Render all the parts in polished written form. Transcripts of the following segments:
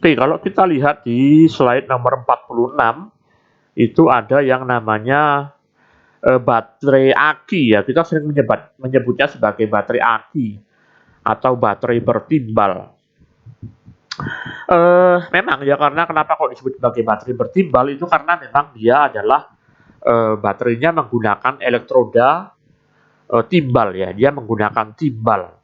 Oke, kalau kita lihat di slide nomor 46, itu ada yang namanya baterai aki ya. Kita sering menyebutnya sebagai baterai aki atau baterai bertimbal. Memang ya, karena kenapa kok disebut sebagai baterai bertimbal itu karena memang dia adalah baterainya menggunakan elektroda timbal ya. Dia menggunakan timbal.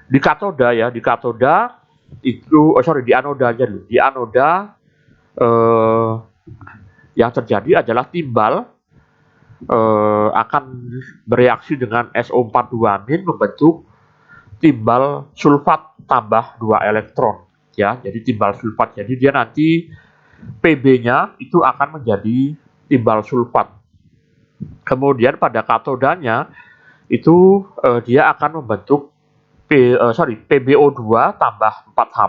Di katoda ya, di katoda itu di anoda aja dulu. Di anoda yang terjadi adalah timbal akan bereaksi dengan SO42- membentuk timbal sulfat tambah 2 elektron ya. Jadi timbal sulfat. Jadi dia nanti Pb-nya itu akan menjadi timbal sulfat. Kemudian pada katodanya itu dia akan membentuk PbO2 tambah 4H+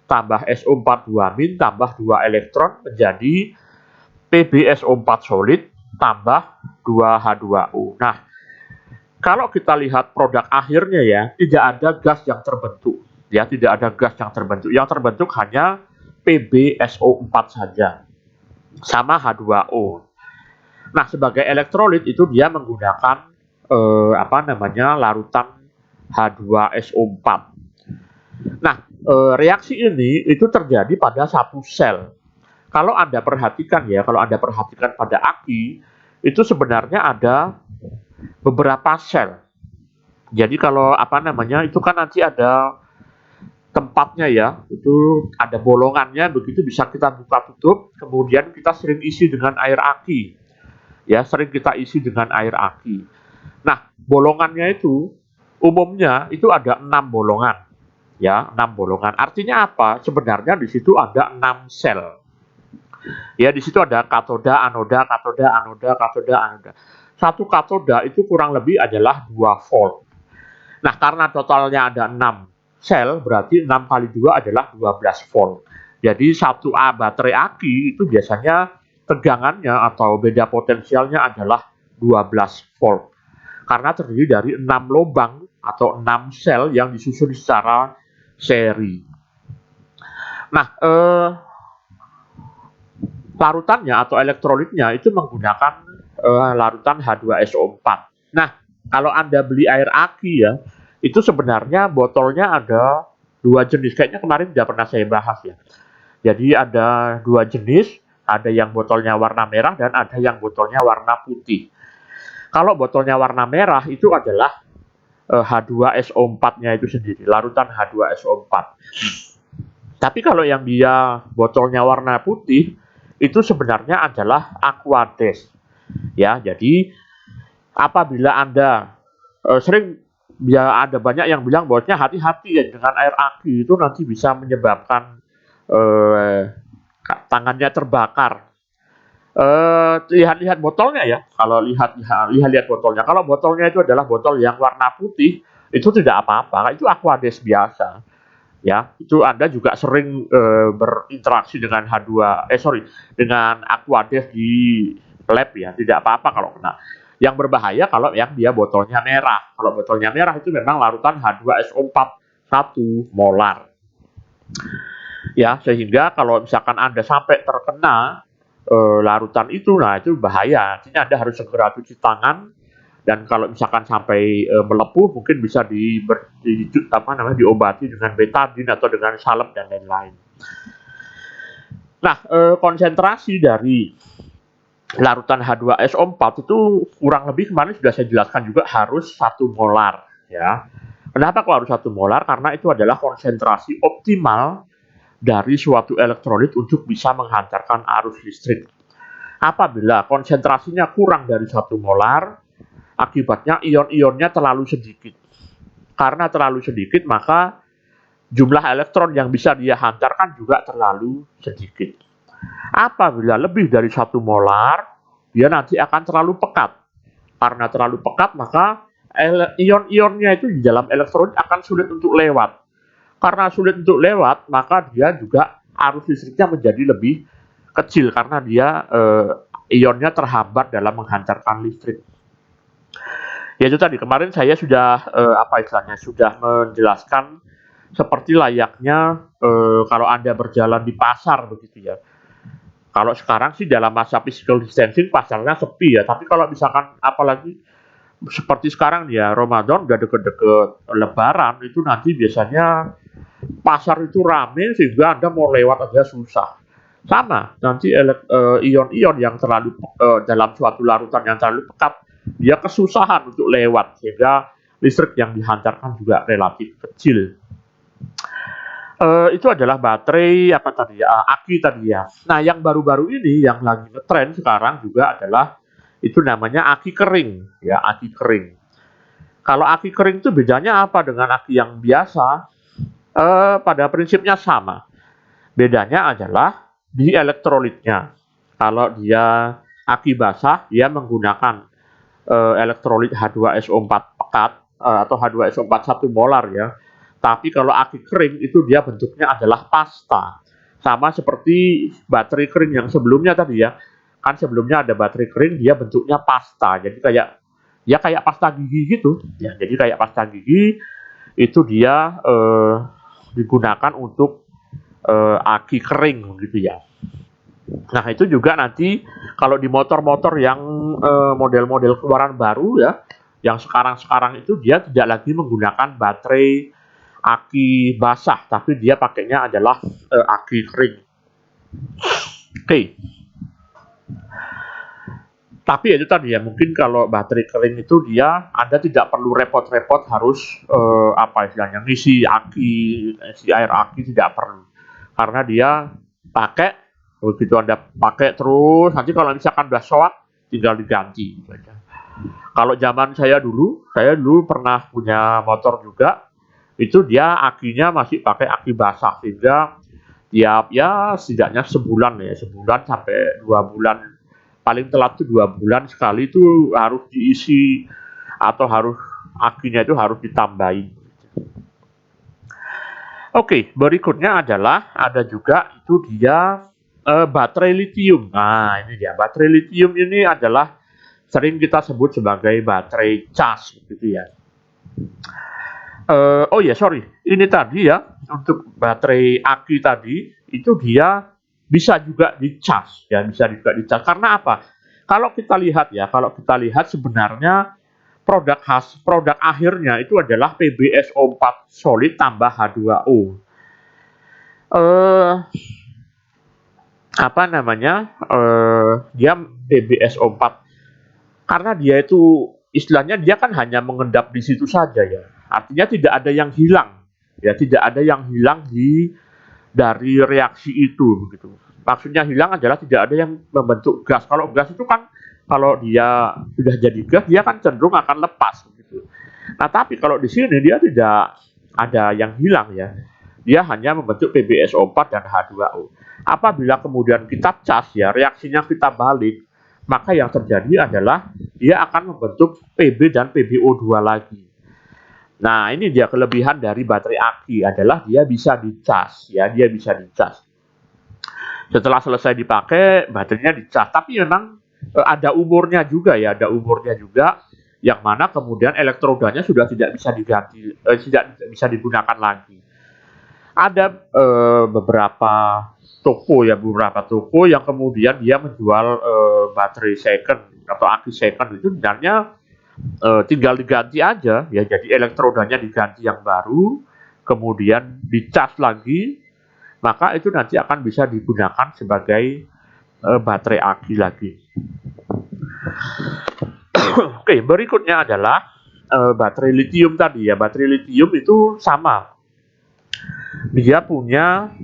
tambah SO42- tambah 2 elektron menjadi PbSO4 solid tambah 2H2O. Nah, kalau kita lihat produk akhirnya ya, tidak ada gas yang terbentuk. Ya, tidak ada gas yang terbentuk. Yang terbentuk hanya PbSO4 saja. Sama H2O. Nah, sebagai elektrolit itu dia menggunakan larutan H2SO4. Nah, reaksi ini itu terjadi pada satu sel. Kalau Anda perhatikan ya, kalau Anda perhatikan pada aki, itu sebenarnya ada beberapa sel. Jadi kalau itu kan nanti ada tempatnya ya, itu ada bolongannya, begitu bisa kita buka tutup, kemudian kita sering isi dengan air aki. Ya, sering kita isi dengan air aki. Nah, bolongannya itu umumnya itu ada 6 bolongan. Ya, 6 bolongan. Artinya apa? Sebenarnya di situ ada 6 sel. Ya, di situ ada katoda, anoda, katoda, anoda, katoda, anoda. Satu katoda itu kurang lebih adalah 2 volt. Nah, karena totalnya ada 6 sel, berarti 6 kali 2 adalah 12 volt. Jadi satu baterai aki itu biasanya tegangannya atau beda potensialnya adalah 12 volt. Karena terdiri dari 6 lubang atau 6 sel yang disusun secara seri. Nah, larutannya atau elektrolitnya itu menggunakan larutan H2SO4. Nah, kalau Anda beli air aki ya, itu sebenarnya botolnya ada 2 jenis. Kayaknya kemarin sudah pernah saya bahas ya. Jadi ada 2 jenis, ada yang botolnya warna merah dan ada yang botolnya warna putih. Kalau botolnya warna merah itu adalah H2SO4-nya itu sendiri, larutan H2SO4. Tapi kalau yang dia botolnya warna putih, itu sebenarnya adalah Aquades. Ya, jadi apabila Anda sering ya ada banyak yang bilang bahwasanya hati-hati ya dengan air aki itu nanti bisa menyebabkan tangannya terbakar. Lihat-lihat botolnya ya. Kalau lihat botolnya. Kalau botolnya itu adalah botol yang warna putih, itu tidak apa-apa. Itu Aquades biasa. Ya, itu Anda juga sering berinteraksi dengan dengan Aquades di lab ya. Tidak apa-apa kalau kena. Yang berbahaya kalau yang dia botolnya merah. Kalau botolnya merah itu memang larutan H2SO4 1 molar. Ya, sehingga kalau misalkan Anda sampai terkena larutan itu, nah itu bahaya. Artinya Anda harus segera cuci tangan, dan kalau misalkan sampai melepuh mungkin bisa diobati dengan betadine atau dengan salep dan lain-lain. Nah, konsentrasi dari larutan H2SO4 itu kurang lebih kemarin sudah saya jelaskan juga harus 1 molar ya. Kenapa kok harus 1 molar? Karena itu adalah konsentrasi optimal dari suatu elektrolit untuk bisa menghantarkan arus listrik. Apabila konsentrasinya kurang dari 1 molar, akibatnya ion-ionnya terlalu sedikit. Karena terlalu sedikit, maka jumlah elektron yang bisa dia hantarkan juga terlalu sedikit. Apabila lebih dari 1 molar, dia nanti akan terlalu pekat. Karena terlalu pekat, maka ion-ionnya itu di dalam elektrolit akan sulit untuk lewat. Karena sulit untuk lewat, maka dia juga arus listriknya menjadi lebih kecil karena dia ionnya terhambat dalam menghantarkan listrik. Ya itu tadi, kemarin saya sudah sudah menjelaskan seperti layaknya kalau Anda berjalan di pasar begitu ya. Kalau sekarang sih dalam masa physical distancing pasarnya sepi ya, tapi kalau misalkan apalagi seperti sekarang ya Ramadan udah deket-deket Lebaran itu nanti biasanya pasar itu rame sehingga Anda mau lewat aja susah. Sama, nanti ion-ion yang terlalu dalam suatu larutan yang terlalu pekat, dia kesusahan untuk lewat sehingga listrik yang dihantarkan juga relatif kecil. Itu adalah baterai apa tadi ya, aki tadi ya. Nah, yang baru-baru ini yang lagi ngetren sekarang juga adalah itu namanya aki kering ya, aki kering. Kalau aki kering itu bedanya apa dengan aki yang biasa? Pada prinsipnya sama. Bedanya adalah di elektrolitnya. Kalau dia aki basah, dia menggunakan elektrolit H2SO4 pekat atau H2SO4 1 molar ya. Tapi kalau aki kering itu dia bentuknya adalah pasta. Sama seperti baterai kering yang sebelumnya tadi ya. Kan sebelumnya ada baterai kering dia bentuknya pasta. Jadi kayak pasta gigi gitu. Ya, jadi kayak pasta gigi itu dia digunakan untuk aki kering gitu ya. Nah, itu juga nanti kalau di motor-motor yang model-model keluaran baru ya, yang sekarang-sekarang itu dia tidak lagi menggunakan baterai aki basah, tapi dia pakainya adalah aki kering. Oke. Tapi itu tadi ya, mungkin kalau baterai kering itu dia Anda tidak perlu repot-repot harus apa istilahnya ngisi aki, isi air aki tidak perlu. Karena dia pakai begitu Anda pakai terus nanti kalau misalkan udah soak tinggal diganti. Kalau zaman saya dulu pernah punya motor juga, itu dia akinya masih pakai aki basah sehingga tiap ya setidaknya sebulan sampai 2 bulan, paling telat tuh 2 bulan sekali itu harus diisi atau harus akinya itu harus ditambahin. Oke, berikutnya adalah ada juga itu dia baterai litium. Nah, ini dia baterai litium ini adalah sering kita sebut sebagai baterai cas gitu ya. Oh ya, sorry, ini tadi ya untuk baterai aki tadi itu dia bisa juga dicas ya, bisa juga dicas. Karena apa? Kalau kita lihat sebenarnya produk akhirnya itu adalah PbSO4 solid tambah H2O. Apa namanya? Dia PbSO4 karena dia itu istilahnya dia kan hanya mengendap di situ saja ya. Artinya tidak ada yang hilang. Ya, tidak ada yang hilang dari reaksi itu begitu. Maksudnya hilang adalah tidak ada yang membentuk gas. Kalau gas itu kan kalau dia sudah jadi gas dia kan cenderung akan lepas gitu. Nah, tapi kalau di sini dia tidak ada yang hilang ya. Dia hanya membentuk PbSO4 dan H2O. Apabila kemudian kita cas ya, reaksinya kita balik, maka yang terjadi adalah dia akan membentuk Pb dan PbO2 lagi. Nah, ini dia kelebihan dari baterai aki adalah dia bisa dicas ya, dia bisa dicas. Setelah selesai dipakai, baterainya dicas. Tapi memang ada umurnya juga ya, ada umurnya juga yang mana kemudian elektrodanya sudah tidak bisa diganti, tidak bisa digunakan lagi. Ada beberapa toko yang kemudian dia menjual baterai second atau aki second itu sebenarnya tinggal diganti aja ya, jadi elektrodanya diganti yang baru kemudian dicas lagi, maka itu nanti akan bisa digunakan sebagai baterai aki lagi. Oke, berikutnya adalah baterai litium tadi ya. Baterai litium itu sama, dia punya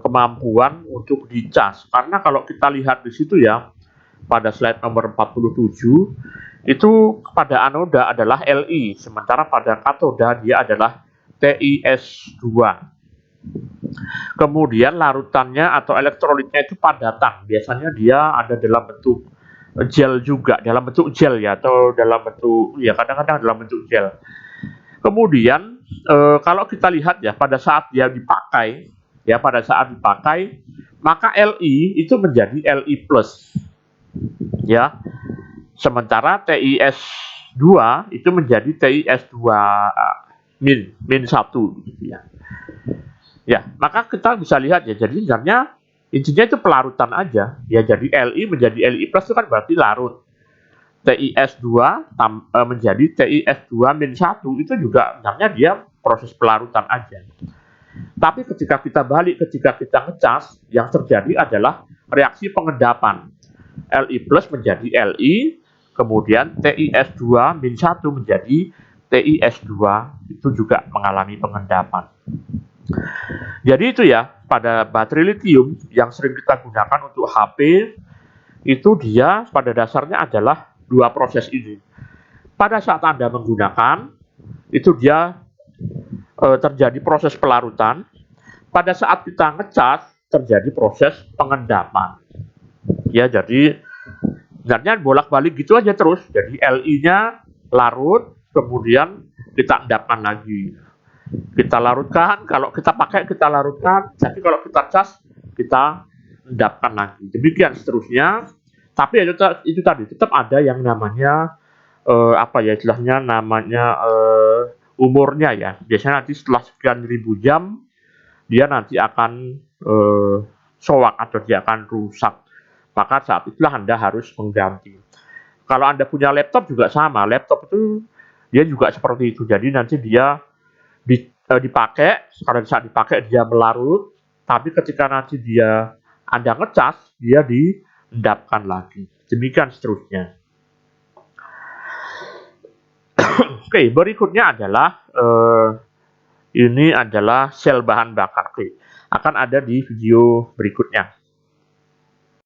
kemampuan untuk dicas. Karena kalau kita lihat di situ ya, pada slide nomor 47, itu pada anoda adalah Li, sementara pada katoda dia adalah TiS2. Kemudian larutannya atau elektrolitnya itu padatan. Biasanya dia ada dalam bentuk gel juga, dalam bentuk gel ya, atau dalam bentuk, ya kadang-kadang dalam bentuk gel. Kemudian kalau kita lihat ya pada saat dipakai, maka Li itu menjadi Li plus, ya. Sementara TiS2 itu menjadi TiS2 min 1 gitu ya. Ya, maka kita bisa lihat ya, jadi sebenarnya intinya itu pelarutan aja. Ya, jadi Li menjadi Li plus itu kan berarti larut. TiS2 menjadi TiS2-1 itu juga sebenarnya dia proses pelarutan aja. Tapi ketika kita balik, ketika kita ngecas, yang terjadi adalah reaksi pengendapan. Li plus menjadi Li, kemudian TiS2-1 menjadi TiS2, itu juga mengalami pengendapan. Jadi itu ya, pada baterai lithium yang sering kita gunakan untuk HP, itu dia pada dasarnya adalah dua proses ini. Pada saat Anda menggunakan, itu dia terjadi proses pelarutan. Pada saat kita ngecas, terjadi proses pengendapan. Ya, jadi sebenarnya bolak-balik gitu aja terus. Jadi Li-nya larut, kemudian kita endapkan lagi. Kita larutkan, kalau kita pakai kita larutkan, tapi kalau kita cas kita endapkan lagi. Demikian seterusnya. Tapi itu tadi tetap ada yang namanya apa ya istilahnya namanya umurnya ya. Biasanya nanti setelah sekian ribu jam dia nanti akan soak atau dia akan rusak. Maka saat itulah Anda harus mengganti. Kalau Anda punya laptop juga sama. Laptop itu dia juga seperti itu. Jadi nanti dia dipakai, pada saat dipakai dia melarut, tapi ketika nanti dia Anda ngecas, dia diendapkan lagi. Demikian seterusnya. Oke, berikutnya adalah ini adalah sel bahan bakar. Oke, akan ada di video berikutnya.